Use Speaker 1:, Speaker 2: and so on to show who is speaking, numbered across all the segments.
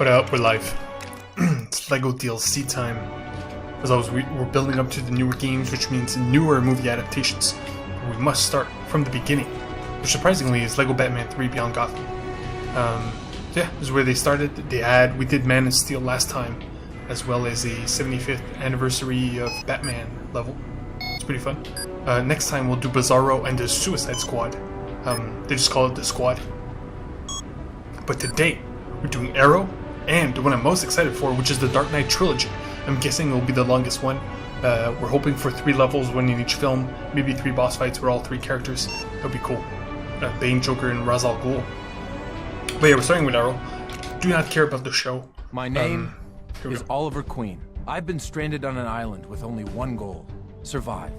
Speaker 1: We're live. It's LEGO DLC time. As always, we're building up to the newer games, which means newer movie adaptations. We must start from the beginning, which surprisingly is LEGO Batman 3 Beyond Gotham. Yeah, this is where they started. We did Man of Steel last time, as well as a 75th anniversary of Batman level. It's pretty fun. Next time we'll do Bizarro and the Suicide Squad. They just call it the Squad. But today, we're doing Arrow, and the one I'm most excited for, which is the Dark Knight trilogy. I'm guessing it will be the longest one. We're hoping for 3 levels, one in each film, maybe 3 boss fights with all 3 characters. That would be cool. Bane, Joker, and Ra's al Ghul. But yeah, we're starting with Arrow. Do not care about the show.
Speaker 2: My name is Oliver Queen. I've been stranded on an island with only one goal: survive.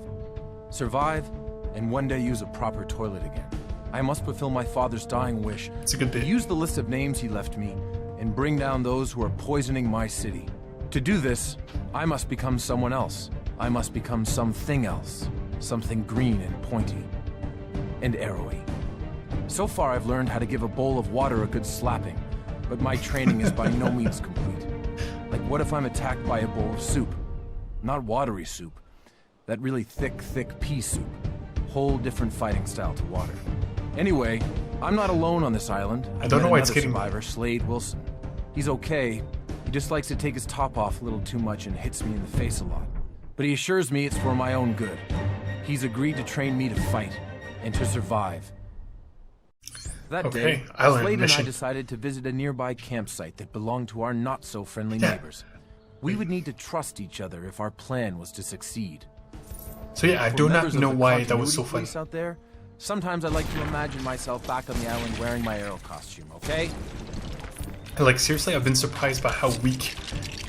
Speaker 2: Survive, and one day use a proper toilet again. I must fulfill my father's dying wish.
Speaker 1: It's a good day.
Speaker 2: Use the list of names he left me and bring down those who are poisoning my city. To do this, I must become someone else. I must become something else. Something green and pointy. And arrowy. So far I've learned how to give a bowl of water a good slapping, but my training is by no means complete. Like, what if I'm attacked by a bowl of soup? Not watery soup. That really thick pea soup. Whole different fighting style to water. Anyway, I'm not alone on this island.
Speaker 1: I don't know why it's getting
Speaker 2: survivor, Slade Wilson. He's okay. He just likes to take his top off a little too much and hits me in the face a lot. But he assures me it's for my own good. He's agreed to train me to fight and to survive. That day, Slade and I decided to visit a nearby campsite that belonged to our not-so-friendly neighbors. We would need to trust each other if our plan was to succeed.
Speaker 1: So yeah, I do not know why that was so fun.
Speaker 2: Out there, sometimes I like to imagine myself back on the island wearing my Arrow costume, okay?
Speaker 1: Like, seriously, I've been surprised by how weak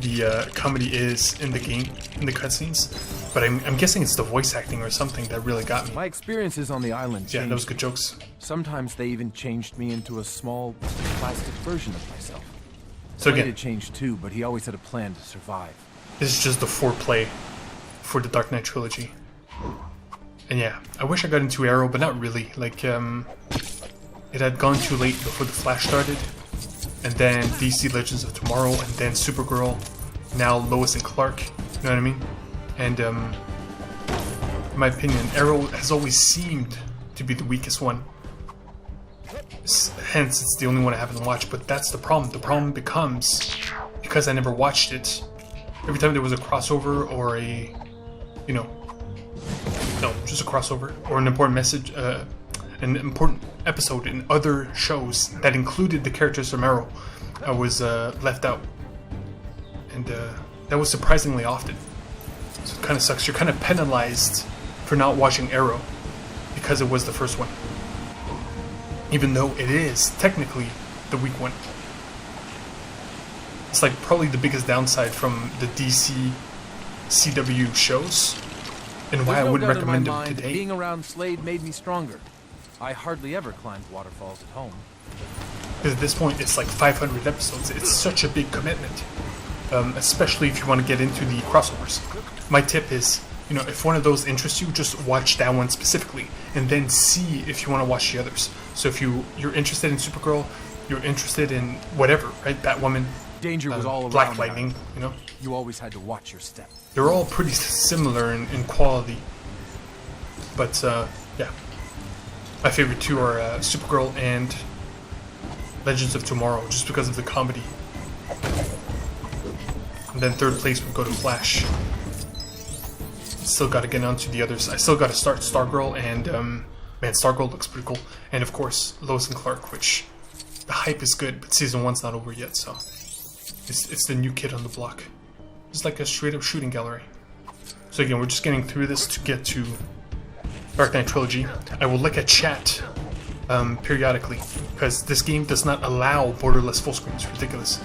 Speaker 1: the comedy is in the game, in the cutscenes. But I'm guessing it's the voice acting or something that really got me.
Speaker 2: My experiences on the island changed.
Speaker 1: Yeah, those good jokes.
Speaker 2: Sometimes they even changed me into a small plastic version of myself.
Speaker 1: So again,
Speaker 2: Slade changed too, but he always had a plan to survive.
Speaker 1: This is just the foreplay for the Dark Knight trilogy. And yeah, I wish I got into Arrow, but not really. Like, it had gone too late before The Flash started. And then DC Legends of Tomorrow, and then Supergirl, now Lois and Clark, you know what I mean? And in my opinion, Arrow has always seemed to be the weakest one. Hence, it's the only one I haven't watched, but that's the problem. The problem becomes, because I never watched it, every time there was a crossover or a, just a crossover, or an important message, an important episode in other shows that included the characters from Arrow, I was left out, and that was surprisingly often. So it kind of sucks. You're kind of penalized for not watching Arrow because it was the first one, even though it is technically the weak one. It's like probably the biggest downside from the DC CW shows, and why I wouldn't recommend them today.
Speaker 2: Being around Slade made me stronger. I hardly ever climbed waterfalls at home.
Speaker 1: Because at this point, it's like 500 episodes. It's such a big commitment, especially if you want to get into the crossovers. My tip is, if one of those interests you, just watch that one specifically, and then see if you want to watch the others. So if you're interested in Supergirl, you're interested in whatever, right? Batwoman,
Speaker 2: danger was all around.
Speaker 1: Black Lightning,
Speaker 2: You always had to watch your step.
Speaker 1: They're all pretty similar in quality, but yeah. My favorite two are Supergirl and Legends of Tomorrow, just because of the comedy. And then third place would go to Flash. Still got to get onto the others. I still got to start Stargirl, and man, Stargirl looks pretty cool. And of course, Lois and Clark, which the hype is good, but season 1's not over yet, so it's the new kid on the block. It's like a straight up shooting gallery. So again, we're just getting through this to get to Dark Knight trilogy. I will look at chat periodically, because this game does not allow borderless full screen. It's ridiculous.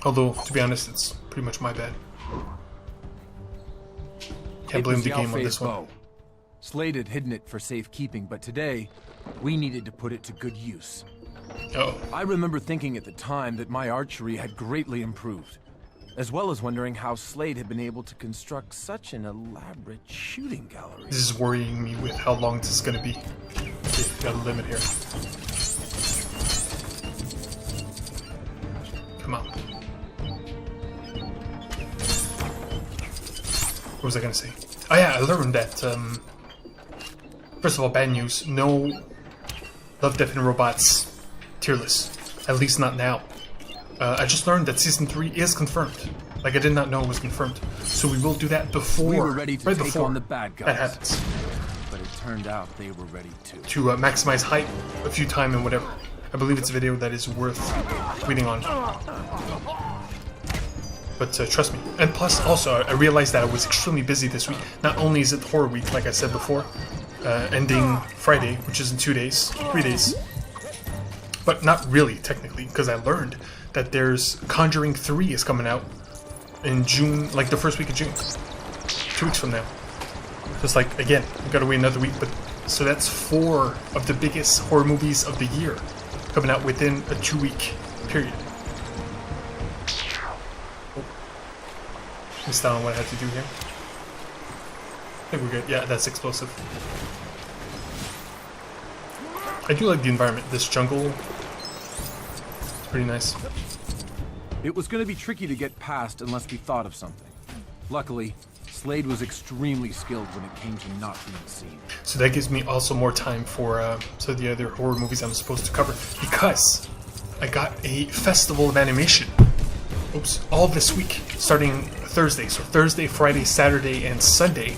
Speaker 1: Although, to be honest, it's pretty much my bad. Can't blame the game on this one.
Speaker 2: Slade had hidden it for safekeeping, but today, we needed to put it to good use.
Speaker 1: Oh.
Speaker 2: I remember thinking at the time that my archery had greatly improved, as well as wondering how Slade had been able to construct such an elaborate shooting gallery.
Speaker 1: This is worrying me with how long this is going to be. Okay, got a limit here. come out. What was I gonna say? Oh yeah, I learned that, first of all, bad news, no Love, Death, and Robots tier list. At least not now. I just learned that Season 3 is confirmed. Like, I did not know it was confirmed. So we will do that before,
Speaker 2: We were ready to
Speaker 1: right
Speaker 2: take
Speaker 1: before
Speaker 2: on the bad guys.
Speaker 1: that happens.
Speaker 2: But it turned out they were ready too.
Speaker 1: To maximize hype, a few time, and whatever. I believe it's a video that is worth waiting on. But trust me. And plus, also, I realized that I was extremely busy this week. Not only is it Horror Week, like I said before, ending Friday, which is in 3 days. But not really, technically, because I learned that there's Conjuring 3 is coming out in June, like the first week of June. 2 weeks from now. Just like, again, we gotta wait another week, but so that's 4 of the biggest horror movies of the year coming out within a 2-week period. Oh. Missed out on what I had to do here. I think we're good. Yeah, that's explosive. I do like the environment. This jungle, it's pretty nice.
Speaker 2: It was going to be tricky to get past unless we thought of something. Luckily, Slade was extremely skilled when it came to not being seen.
Speaker 1: So that gives me also more time for some of the other horror movies I'm supposed to cover, because I got a festival of animation. Oops, all this week, starting Thursday. So Thursday, Friday, Saturday, and Sunday,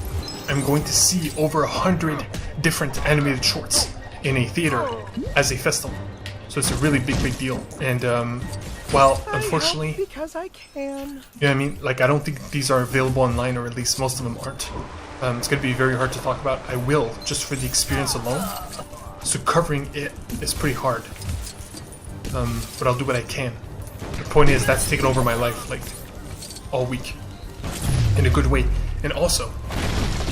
Speaker 1: I'm going to see over 100 different animated shorts in a theater as a festival. So it's a really big deal. And while unfortunately,
Speaker 3: because I can.
Speaker 1: you know what I mean, like I don't think these are available online, or at least most of them aren't. It's going to be very hard to talk about. I will, just for the experience alone. So covering it is pretty hard. But I'll do what I can. The point is, that's taken over my life, like, all week. In a good way. And also,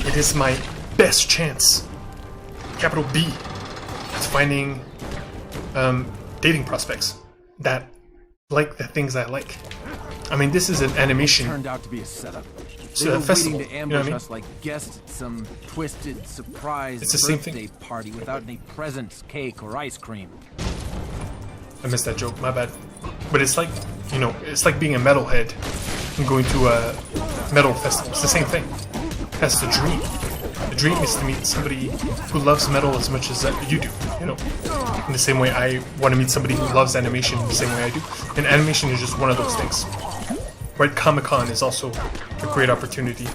Speaker 1: it is my best chance, capital B, at finding dating prospects that like the things I like. I mean, this is an animation.
Speaker 2: It turned out to be a setup.
Speaker 1: So
Speaker 2: They were
Speaker 1: a festival,
Speaker 2: waiting to
Speaker 1: you know what
Speaker 2: ambush
Speaker 1: I mean?
Speaker 2: us like guests at some twisted surprise
Speaker 1: It's the same
Speaker 2: birthday party without any presents, cake, or ice cream.
Speaker 1: I missed that joke, my bad. But it's like, you know, it's like being a metalhead and going to a metal festival. It's the same thing. That's the dream. The dream is to meet somebody who loves metal as much as you do, you know. In the same way I want to meet somebody who loves animation in the same way I do. And animation is just one of those things. Right, Comic-Con is also a great opportunity.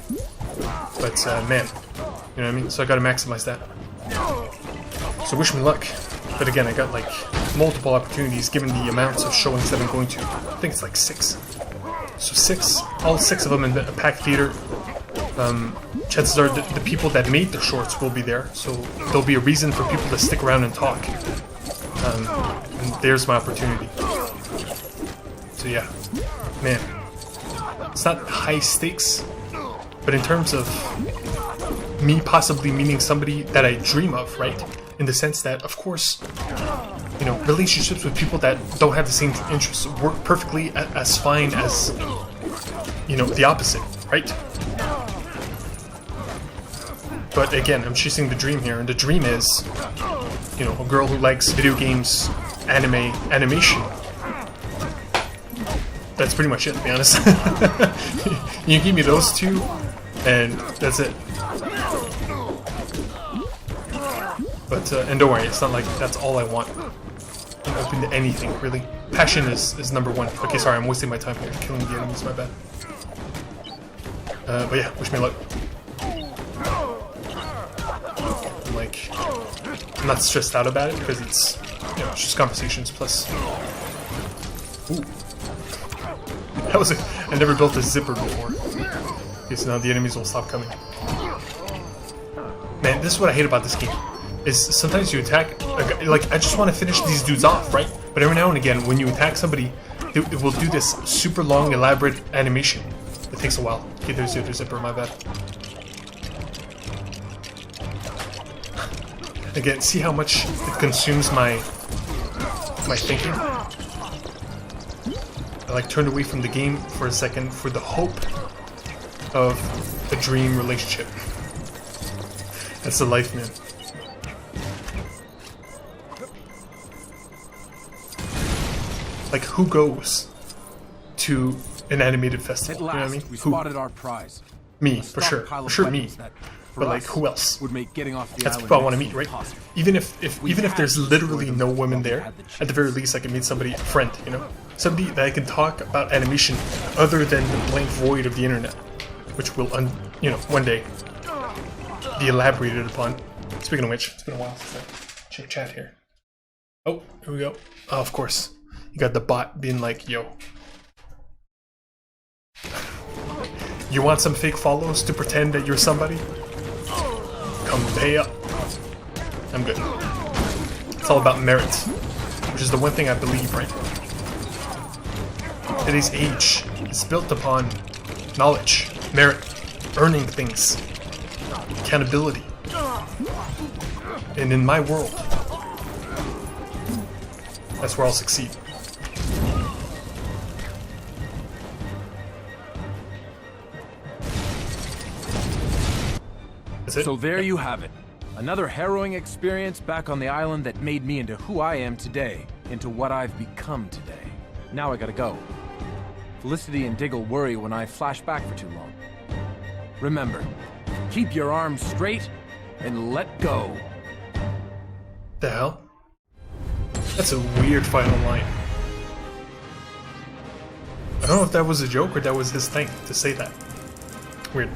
Speaker 1: But, man, you know what I mean? So I gotta maximize that. So wish me luck. But again, I got, like, multiple opportunities given the amounts of showings that I'm going to. I think it's like 6. So 6, all 6 of them in a packed theater. Chances are the people that made the shorts will be there, so there'll be a reason for people to stick around and talk. And there's my opportunity. So yeah, man, it's not high stakes, but in terms of me possibly meeting somebody that I dream of, right? In the sense that, of course, you know, relationships with people that don't have the same interests work perfectly as fine as, you know, the opposite, right? But again, I'm chasing the dream here, and the dream is, you know, a girl who likes video games, anime, animation. That's pretty much it, to be honest. You give me those two, and that's it. But, and don't worry, it's not like that's all I want. I'm open to anything, really. Passion is number one. Okay, sorry, I'm wasting my time here, killing the enemies, my bad. But yeah, wish me luck. I'm not stressed out about it because it's, you know, it's just conversations plus. Ooh. That was I never built a zipper before. Okay, so now the enemies will stop coming. Man, this is what I hate about this game. Is sometimes you attack, like, I just want to finish these dudes off, right? But every now and again, when you attack somebody, it will do this super long, elaborate animation. It takes a while. Okay, there's the other zipper, my bad. Again, see how much it consumes my thinking? I like turned away from the game for a second for the hope of a dream relationship. That's the life, man. Like, who goes to an animated festival.
Speaker 2: At
Speaker 1: You know what I
Speaker 2: last,
Speaker 1: mean?
Speaker 2: we
Speaker 1: Who?
Speaker 2: spotted our prize.
Speaker 1: Me,
Speaker 2: A
Speaker 1: for sure.
Speaker 2: stockpile
Speaker 1: For
Speaker 2: of
Speaker 1: sure, me.
Speaker 2: weapons that, for
Speaker 1: But like,
Speaker 2: us,
Speaker 1: who else?
Speaker 2: would make getting off the
Speaker 1: That's
Speaker 2: island
Speaker 1: people I want to
Speaker 2: next
Speaker 1: meet,
Speaker 2: to
Speaker 1: right?
Speaker 2: impossible.
Speaker 1: Even if
Speaker 2: We
Speaker 1: even if
Speaker 2: had
Speaker 1: there's
Speaker 2: to
Speaker 1: literally
Speaker 2: destroy
Speaker 1: no
Speaker 2: them
Speaker 1: women
Speaker 2: while we
Speaker 1: there,
Speaker 2: had the
Speaker 1: at the very
Speaker 2: chance.
Speaker 1: least I can meet somebody, a friend, you know, somebody that I can talk about animation other than the blank void of the internet, which will, you know, one day be elaborated upon. Speaking of which, it's been a while since I checked chat here. Oh, here we go. Oh, of course, you got the bot being like, "Yo, you want some fake follows to pretend that you're somebody? Come pay up." I'm good. It's all about merit, which is the one thing I believe, right? Today's age is built upon knowledge, merit, earning things, accountability. And in my world, that's where I'll succeed. That's it?
Speaker 2: So there you have it. Another harrowing experience back on the island that made me into who I am today, into what I've become today. Now I gotta go. Felicity and Diggle worry when I flash back for too long. Remember, keep your arms straight and let go.
Speaker 1: The hell? That's a weird final line. I don't know if that was a joke or that was his thing to say that. Weird.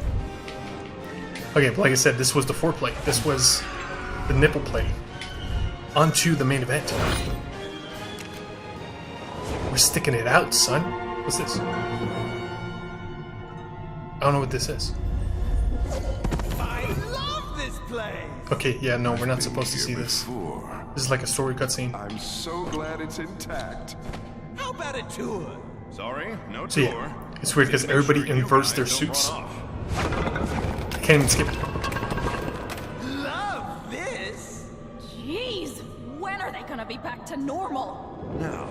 Speaker 1: Okay, but like I said, this was the foreplay. This was the nipple play. On to the main event. We're sticking it out, son. What's this? I don't know what this is.
Speaker 3: I love this place.
Speaker 1: Okay, yeah, no, we're not supposed to see this. This is like a story cutscene.
Speaker 4: I'm so glad it's intact.
Speaker 3: How about a tour?
Speaker 4: Sorry, no
Speaker 1: So
Speaker 4: tour.
Speaker 1: yeah, it's weird because everybody inverts their suits. I can't even skip it.
Speaker 3: Love this.
Speaker 5: Jeez, when are they gonna be back to normal?
Speaker 4: Now,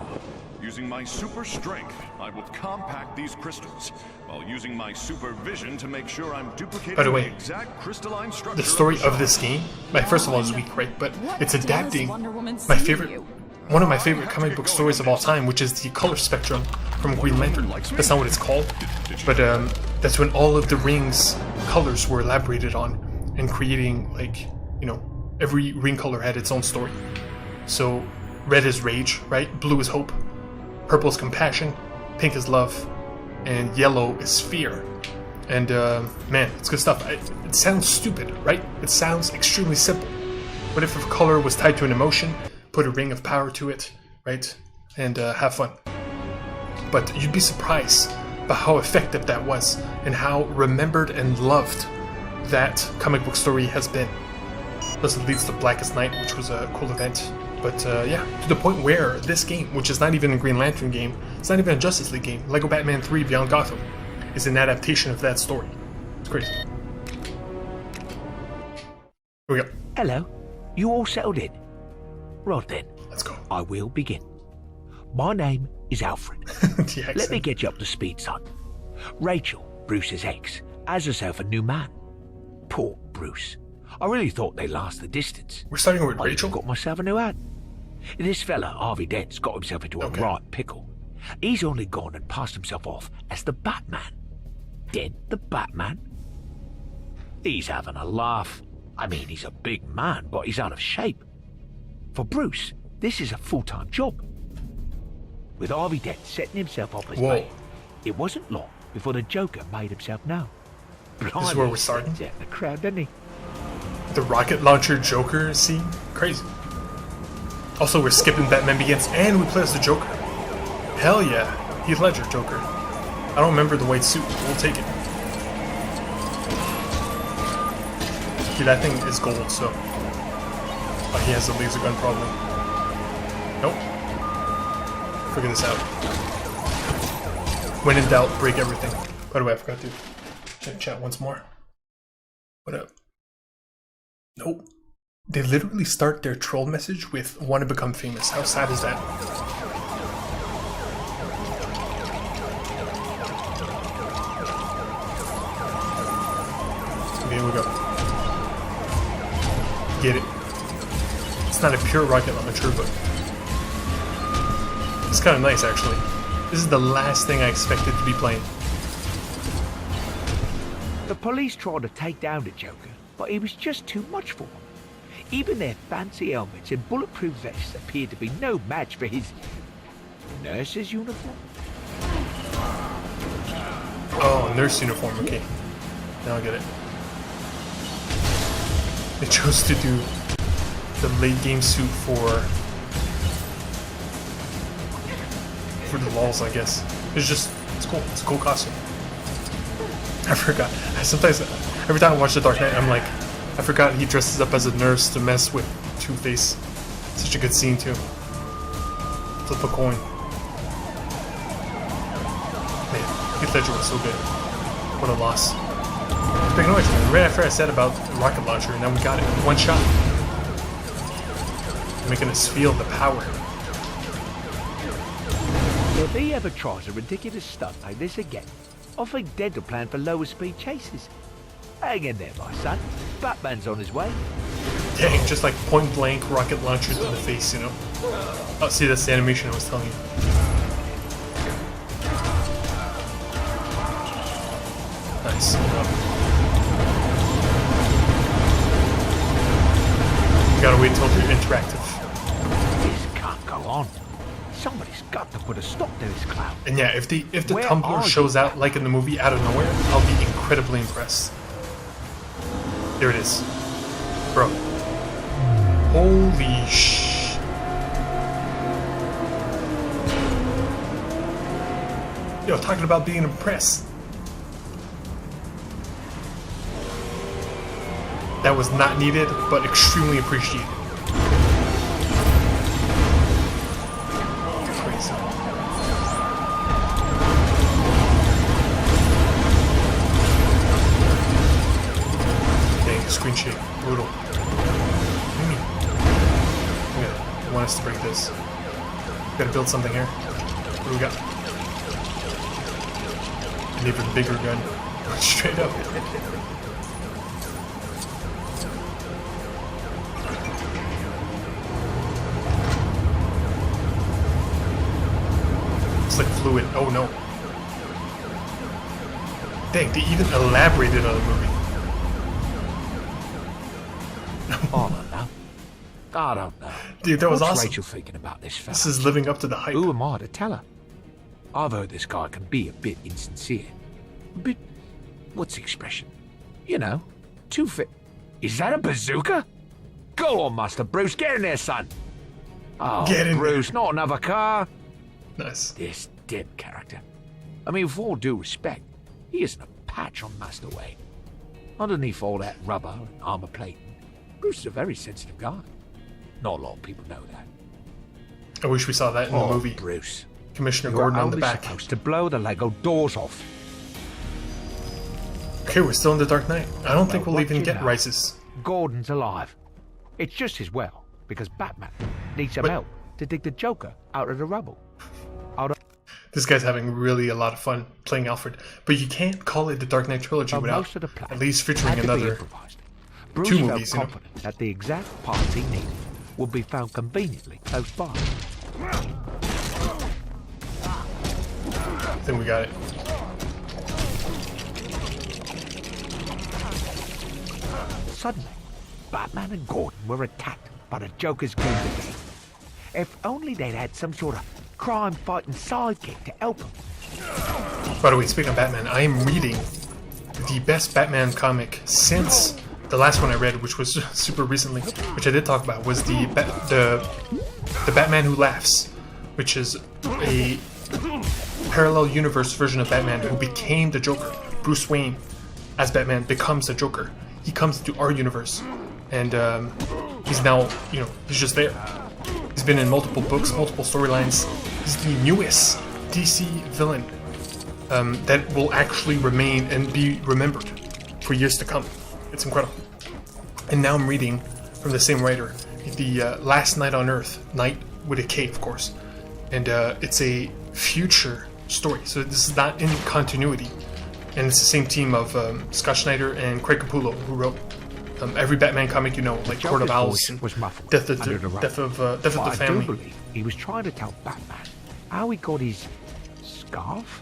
Speaker 4: using my super strength, I will compact these crystals, while using my super vision to make sure I'm duplicating
Speaker 1: By the way,
Speaker 4: exact crystalline structure.
Speaker 1: The story
Speaker 4: the
Speaker 1: of this game, like, first of all, is weak, right? But it's
Speaker 5: What
Speaker 1: adapting
Speaker 5: does Wonder Woman
Speaker 1: my
Speaker 5: see
Speaker 1: favorite,
Speaker 5: you?
Speaker 1: one of my favorite comic book stories of all time, which is the color spectrum from Green Lantern. That's not what it's called, but that's when all of the rings' colors were elaborated on, and creating, like, you know, every ring color had its own story. So red is rage, right? Blue is hope, purple is compassion, pink is love, and yellow is fear. And man, it's good stuff. It sounds stupid, right? It sounds extremely simple. What if a color was tied to an emotion? Put a ring of power to it, right? And have fun. But you'd be surprised by how effective that was and how remembered and loved that comic book story has been. Plus it leads to Blackest Night, which was a cool event. But yeah, to the point where this game, which is not even a Green Lantern game, it's not even a Justice League game, Lego Batman 3 Beyond Gotham, is an adaptation of that story. It's crazy. Here we go.
Speaker 6: Hello. You all settled in? Right then,
Speaker 1: Let's go.
Speaker 6: I will begin. My name is Alfred.
Speaker 1: The
Speaker 6: Let me
Speaker 1: accent.
Speaker 6: get you up to speed, son. Rachel, Bruce's ex, has herself a new man. Poor Bruce. I really thought they'd last the distance.
Speaker 1: We're starting with
Speaker 6: I
Speaker 1: Rachel.
Speaker 6: even got myself a new ad. This fella, Harvey Dent's got himself into a
Speaker 1: Okay.
Speaker 6: right pickle. He's only gone and passed himself off as the Batman. Dent the Batman? He's having a laugh. I mean, he's a big man, but he's out of shape. For Bruce, this is a full-time job. With Harvey Dent setting himself up as
Speaker 1: Whoa.
Speaker 6: mate, it wasn't long before the Joker made himself known.
Speaker 1: This is where we're starting?
Speaker 6: Stands out in the crowd, doesn't he?
Speaker 1: The rocket launcher Joker scene? Crazy. Also, we're skipping Batman Begins and we play as the Joker. Hell yeah. Heath Ledger Joker. I don't remember the white suit. We'll take it. Dude, that thing is gold, so... Oh, he has a laser gun, probably. Nope. Figure this out. When in doubt, break everything. By the way, I forgot to check chat once more. What up? Nope. They literally start their troll message with "want to become famous." How sad is that? Okay, here we go. Get it. It's not a pure rocket launcher, but it's kind of nice, actually. This is the last thing I expected to be playing.
Speaker 6: The police tried to take down the Joker, but he was just too much for them. Even their fancy helmets and bulletproof vests appeared to be no match for his nurse's uniform.
Speaker 1: Oh, nurse uniform, okay. Now I get it. They chose to do the late game suit for the lulz, I guess. It's cool. It's a cool costume. I forgot. Sometimes, every time I watch The Dark Knight, I'm like, I forgot he dresses up as a nurse to mess with Two-Face. Such a good scene, too. Flip a coin. Man, Heath Ledger was so good. What a loss. Speaking of which, right after I said about the rocket launcher, and then we got it in one shot. Making us feel the power.
Speaker 6: If he ever tries a ridiculous stunt like this again, I think Dead will plan for lower speed chases. Hang in there, my son. Batman's on his way.
Speaker 1: Dang, just like point blank rocket launchers in the face, you know? Oh, see, that's the animation I was telling you. Nice. You gotta wait till you're interactive.
Speaker 6: This can't go on. Somebody's got to put a stop to this clown.
Speaker 1: And yeah, if the
Speaker 6: Where
Speaker 1: Tumbler
Speaker 6: are
Speaker 1: shows
Speaker 6: you?
Speaker 1: out like in the movie out of nowhere, I'll be incredibly impressed. There it is. Bro. Holy sh... Yo, talking about being impressed. That was not needed, but extremely appreciated. Crazy. Dang, screen shake. Brutal. Okay, I want us to break this. Gotta build something here. What do we got? An even bigger gun. Straight up. It's like fluid. Oh no. Dang, they even elaborated on the movie.
Speaker 6: I don't know. I don't know.
Speaker 1: Dude, that was
Speaker 6: What's
Speaker 1: awesome.
Speaker 6: Rachel thinking about this fella?
Speaker 1: This is living up to the hype.
Speaker 6: Who am I to tell her? I've heard this guy can be a bit insincere. A bit... what's the expression? You know, too fit. Is that a bazooka? Go on, Master Bruce. Get in there, son. Oh,
Speaker 1: Get in
Speaker 6: Bruce, not another car.
Speaker 1: Nice.
Speaker 6: This dim character. I mean, with all due respect, he isn't a patch on Master Wayne. Underneath all that rubber and armor plating, Bruce is a very sensitive guy. Not a lot of people know that.
Speaker 1: I wish we saw that in the movie.
Speaker 6: Bruce.
Speaker 1: Commissioner
Speaker 6: You're
Speaker 1: Gordon on the
Speaker 6: only
Speaker 1: back.
Speaker 6: supposed to blow the Lego doors off.
Speaker 1: Okay, we're still in the Dark Knight. I don't think we'll
Speaker 6: what
Speaker 1: even
Speaker 6: you
Speaker 1: get
Speaker 6: know.
Speaker 1: Rises.
Speaker 6: Gordon's alive. It's just as well, because Batman needs some
Speaker 1: But-
Speaker 6: help to dig the Joker out of the rubble.
Speaker 1: This guy's having really a lot of fun playing Alfred. But you can't call it the Dark Knight trilogy without
Speaker 6: most of the plan
Speaker 1: at least
Speaker 6: had
Speaker 1: featuring
Speaker 6: to be
Speaker 1: another.
Speaker 6: improvised. Bruce
Speaker 1: two
Speaker 6: felt
Speaker 1: movies, you know.
Speaker 6: confident that the exact parts he needed would be found conveniently close by.
Speaker 1: I think we got it.
Speaker 6: Suddenly, Batman and Gordon were attacked by the Joker's goons again. If only they'd had some sort of crime-fighting sidekick to help them.
Speaker 1: By the way, speaking of Batman, I am reading the best Batman comic since the last one I read, which was super recently, which I did talk about, was the Batman Who Laughs, which is a parallel universe version of Batman who became the Joker. Bruce Wayne, as Batman, becomes the Joker. He comes into our universe, and he's now, he's just there. He's been in multiple books, multiple storylines. He's the newest DC villain that will actually remain and be remembered for years to come. It's incredible. And now I'm reading from the same writer, the Last Night on Earth, Night with a K, of course. And it's a future story, so this is not in continuity. And it's the same team of Scott Snyder and Craig Capullo, who wrote every Batman comic, like Court of
Speaker 6: Joker's
Speaker 1: Owls
Speaker 6: voice
Speaker 1: and
Speaker 6: was muffled
Speaker 1: Death of
Speaker 6: under the
Speaker 1: the
Speaker 6: rug.
Speaker 1: Death of
Speaker 6: But
Speaker 1: the
Speaker 6: I do
Speaker 1: Family.
Speaker 6: believe he was trying to tell Batman how he got his scarf?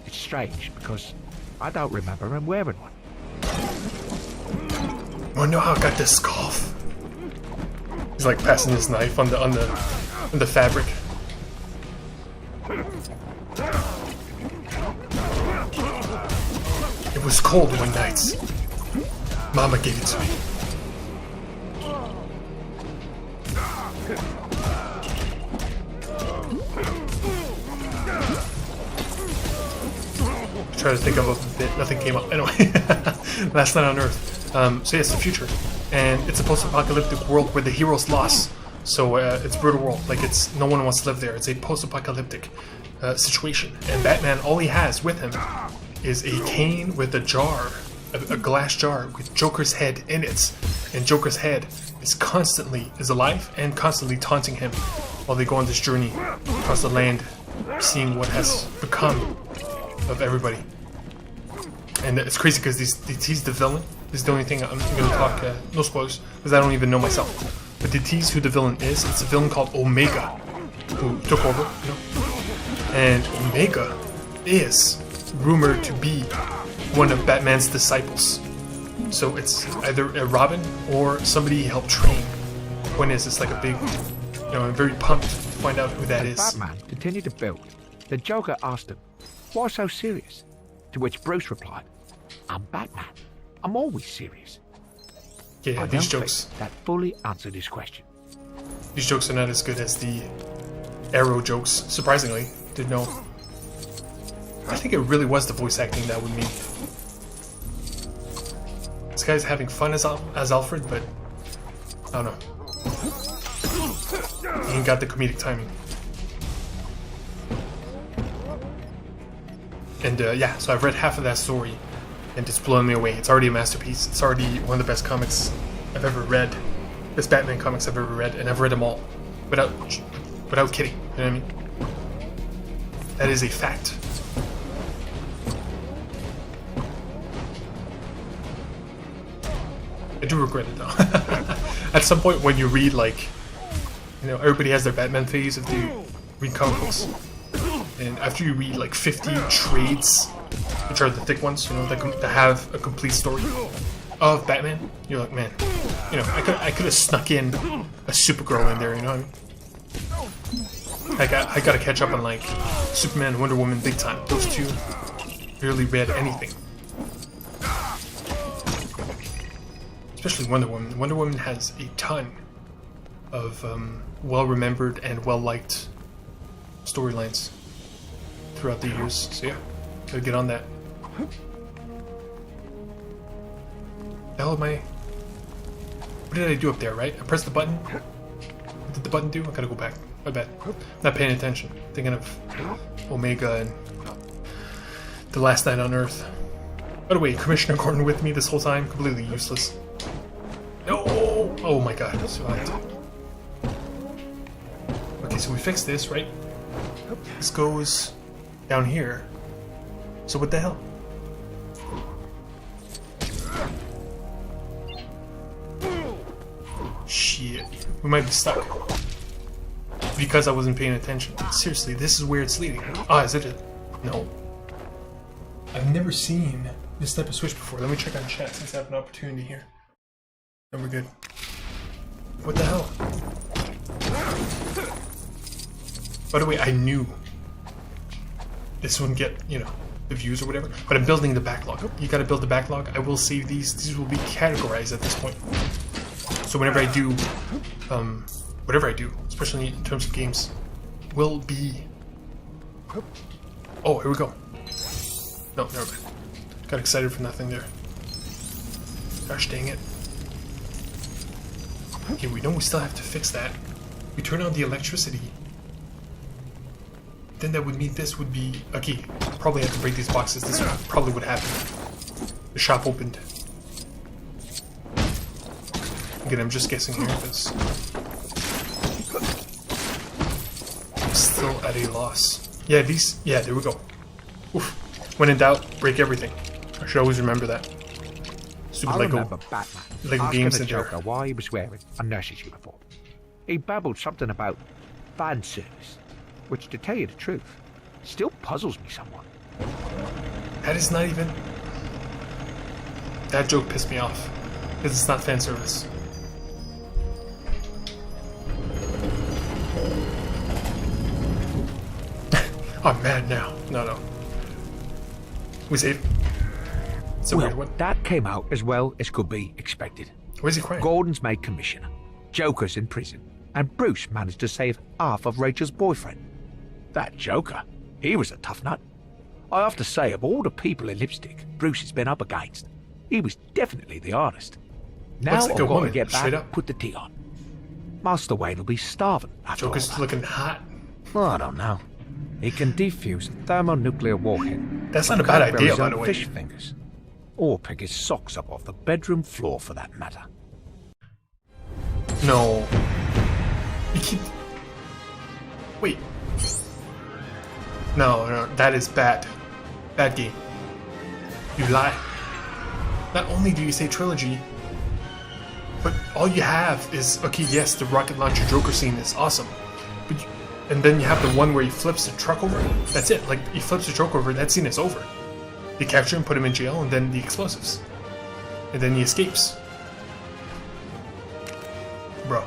Speaker 6: It's strange because I don't remember him wearing one.
Speaker 1: Wanna know how I got this scarf? He's like passing his knife on the fabric. It was cold one night. Mama gave it to me. Try to think of a bit, nothing came up. Anyway, Last Night on Earth. So yeah, it's the future, and it's a post-apocalyptic world where the heroes lost. So it's a brutal world. Like no one wants to live there. It's a post-apocalyptic situation, and Batman, all he has with him is a cane with a jar, a glass jar with Joker's head in it, and Joker's head is alive and constantly taunting him while they go on this journey across the land, seeing what has become of everybody. And it's crazy because he's the villain. This is the only thing I'm going to talk, no spoilers, because I don't even know myself. But they tease who the villain is. It's a villain called Omega, who took over, you know. And Omega is rumored to be one of Batman's disciples. So it's either a Robin or somebody he helped train. Point is, it's like a big, you know, I'm very pumped to find out who that is.
Speaker 6: Batman continued to build. The Joker asked him, "Why so serious?" To which Bruce replied, "I'm Batman. I'm always serious."
Speaker 1: Yeah, these jokes.
Speaker 6: That fully answered his question.
Speaker 1: These jokes are not as good as the Arrow jokes. Surprisingly, didn't know. I think it really was the voice acting that would mean. This guy's having fun as Alfred, but I don't know. He ain't got the comedic timing. And yeah, so I've read half of that story, and it's blowing me away. It's already a masterpiece. It's already one of the best comics I've ever read. Best Batman comics I've ever read, and I've read them all without kidding. You know what I mean? That is a fact. I do regret it though. At some point, when you read, like, you know, everybody has their Batman phase if they read comic books. And after you read like 50 trades, which are the thick ones, you know, that have a complete story of Batman, you're like, man, you know, I could have snuck in a Supergirl in there, you know what I mean? I gotta catch up on like Superman and Wonder Woman big time. Those two barely read anything. Especially Wonder Woman. Wonder Woman has a ton of well-remembered and well-liked storylines throughout the years. So yeah, gotta get on that. The hell am I? What did I do up there, right? I pressed the button. What did the button do? I gotta go back. My bad. Not paying attention. Thinking of Omega and The Last Night on Earth. By the way, Commissioner Gordon with me this whole time. Completely useless. No! Oh my god. Survived. Okay, so we fixed this, right? This goes down here. So what the hell? Shit. We might be stuck. Because I wasn't paying attention. Seriously, this is where it's leading. Ah, is it? No. I've never seen this type of switch before. Let me check on chat since I have an opportunity here. Then we're good. What the hell? By the way, I knew this wouldn't get, you know, the views or whatever, but I'm building the backlog. You gotta build the backlog. I will save these. These will be categorized at this point. So whenever I do, whatever I do, especially in terms of games, will be... Oh, here we go. No, never mind. Got excited for nothing there. Gosh dang it. Okay, we know we still have to fix that. We turn on the electricity. Then that would mean this would be... Okay, probably have to break these boxes. This probably would happen. The shop opened. Again, I'm just guessing here because I'm still at a loss. Yeah, these... Yeah, there we go. Oof. When in doubt, break everything. I should always remember that. Stupid
Speaker 6: I
Speaker 1: Lego,
Speaker 6: remember Batman
Speaker 1: Lego
Speaker 6: asking
Speaker 1: games
Speaker 6: the
Speaker 1: in there.
Speaker 6: Joker why he was wearing a nurse's uniform. He babbled something about fan service, which, to tell you the truth, Still puzzles me somewhat.
Speaker 1: That is not even... That joke pissed me off. Because it's not fan service. I'm mad now. No. We save. It's a weird one.
Speaker 6: That came out as well as could be expected.
Speaker 1: Where's he crying?
Speaker 6: Gordon's made commissioner. Joker's in prison. And Bruce managed to save half of Rachel's boyfriend. That Joker, he was a tough nut. I have to say, of all the people in Lipstick Bruce has been up against, he was definitely the hardest. Now
Speaker 1: Looks like
Speaker 6: I've
Speaker 1: a
Speaker 6: got
Speaker 1: woman,
Speaker 6: to get back
Speaker 1: straight
Speaker 6: and
Speaker 1: up.
Speaker 6: put the tea on. Master Wayne will be starving after all
Speaker 1: Joker's
Speaker 6: that.
Speaker 1: looking hot.
Speaker 6: Well, I don't know. He can defuse a thermonuclear warhead.
Speaker 1: That's not a
Speaker 6: But
Speaker 1: bad
Speaker 6: can't grow
Speaker 1: idea,
Speaker 6: his
Speaker 1: by
Speaker 6: own
Speaker 1: the way.
Speaker 6: Fish fingers. Or pick his socks up off the bedroom floor, for that matter.
Speaker 1: No. You keep... Wait. No, that is bad. Bad game. You lie. Not only do you say trilogy, but all you have is, okay, yes, the rocket launcher Joker scene is awesome, but and then you have the one where he flips the truck over. That's it. Like, he flips the truck over, that scene is over. They capture him, put him in jail, and then the explosives. And then he escapes. Bro.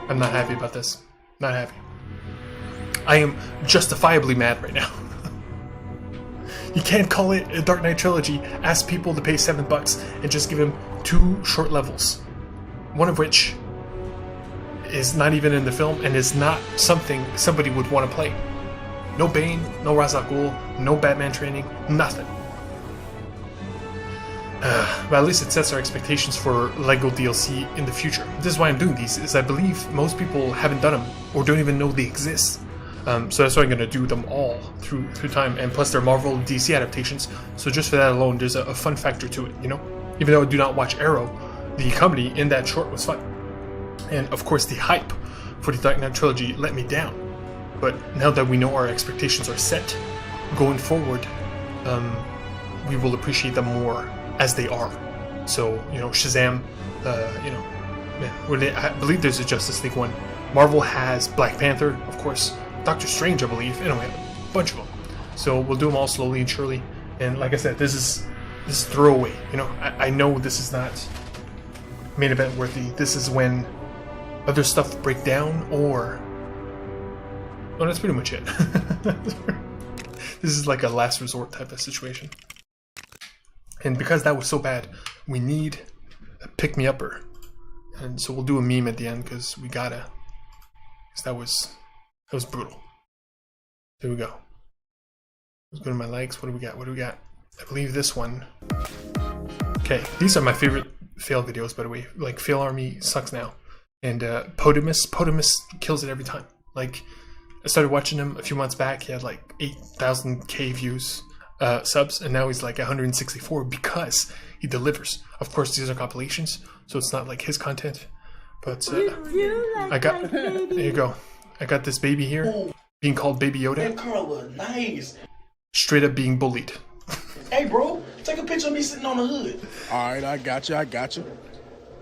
Speaker 1: I'm not happy about this. Not happy. I am justifiably mad right now. You can't call it a Dark Knight trilogy, ask people to pay $7 and just give him 2 short levels. One of which is not even in the film and is not something somebody would want to play. No Bane, no Ra's al Ghul, no Batman training, nothing. But at least it sets our expectations for LEGO DLC in the future. This is why I'm doing these, is I believe most people haven't done them or don't even know they exist. So that's why I'm going to do them all through time, and plus they're Marvel DC adaptations, so just for that alone there's a fun factor to it, you know? Even though I do not watch Arrow, the comedy in that short was fun. And of course the hype for the Dark Knight trilogy let me down. But now that we know our expectations are set, going forward, we will appreciate them more as they are. So, you know, Shazam, you know, I believe there's a Justice League one. Marvel has Black Panther, of course, Doctor Strange, I believe, and we have a bunch of them. So we'll do them all slowly and surely. And like I said, this is throwaway. You know, I know this is not main event worthy. This is when other stuff break down, or no, that's pretty much it. This is like a last resort type of situation. And because that was so bad, we need a pick-me-upper. And so we'll do a meme at the end because we gotta. Because that was brutal. There we go. Let's go to my likes. What do we got? What do we got? I believe this one. Okay, these are my favorite fail videos, by the way. Like, Fail Army sucks now. And Potamus kills it every time. Like, I started watching him a few months back. He had like 8,000k views, subs, and now he's like 164 because he delivers. Of course, these are compilations, so it's not like his content. But I got, there you go. I got this baby here, being called Baby Yoda.
Speaker 7: That girl was nice.
Speaker 1: Straight up being bullied.
Speaker 7: Hey, bro, take a picture of me sitting on the hood.
Speaker 8: All right, I got you.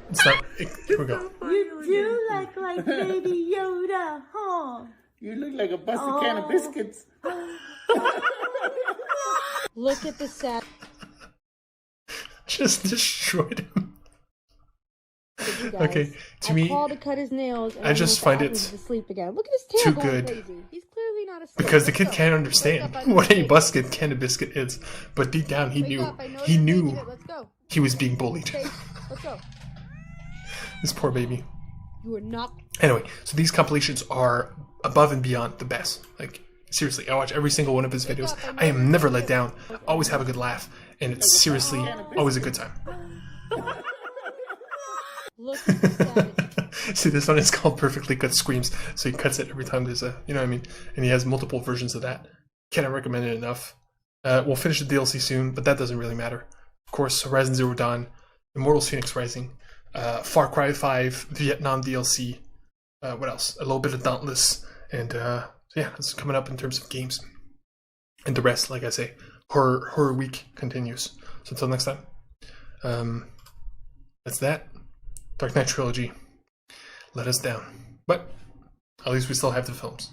Speaker 1: It's not, here we go.
Speaker 9: You do look like Baby Yoda, huh?
Speaker 7: You look like a busted can of biscuits.
Speaker 9: Look at the sad.
Speaker 1: Just destroyed him.
Speaker 9: Guys.
Speaker 1: Okay, to me,
Speaker 9: called to cut his nails, and
Speaker 1: I just find it
Speaker 9: to sleep again. Look at his tail
Speaker 1: too
Speaker 9: going
Speaker 1: good.
Speaker 9: crazy. He's clearly not asleep.
Speaker 1: Because the kid
Speaker 9: Let's go.
Speaker 1: can't understand
Speaker 9: Wake up,
Speaker 1: what a
Speaker 9: wake
Speaker 1: busted can of biscuit is. But deep down, he knew.
Speaker 9: up, I know
Speaker 1: He
Speaker 9: you're
Speaker 1: knew
Speaker 9: thinking it. Let's go.
Speaker 1: he was being bullied.
Speaker 9: Okay, let's go.
Speaker 1: This poor baby.
Speaker 9: You are not.
Speaker 1: Anyway, so these compilations are above and beyond the best. Like, seriously, I watch every single one of his videos. I am never let down. Always have a good laugh. And it's seriously always a good time.
Speaker 9: Look at the savage.
Speaker 1: See, this one is called Perfectly Cut Screams. So he cuts it every time there's a, you know what I mean? And he has multiple versions of that. Cannot recommend it enough. We'll finish the DLC soon, but that doesn't really matter. Of course, Horizon Zero Dawn, Immortals Phoenix Rising, Far Cry 5, Vietnam DLC, what else? A little bit of Dauntless, and so yeah, it's coming up in terms of games. And the rest, like I say, horror week continues. So until next time, that's that. Dark Knight Trilogy let us down. But at least we still have the films.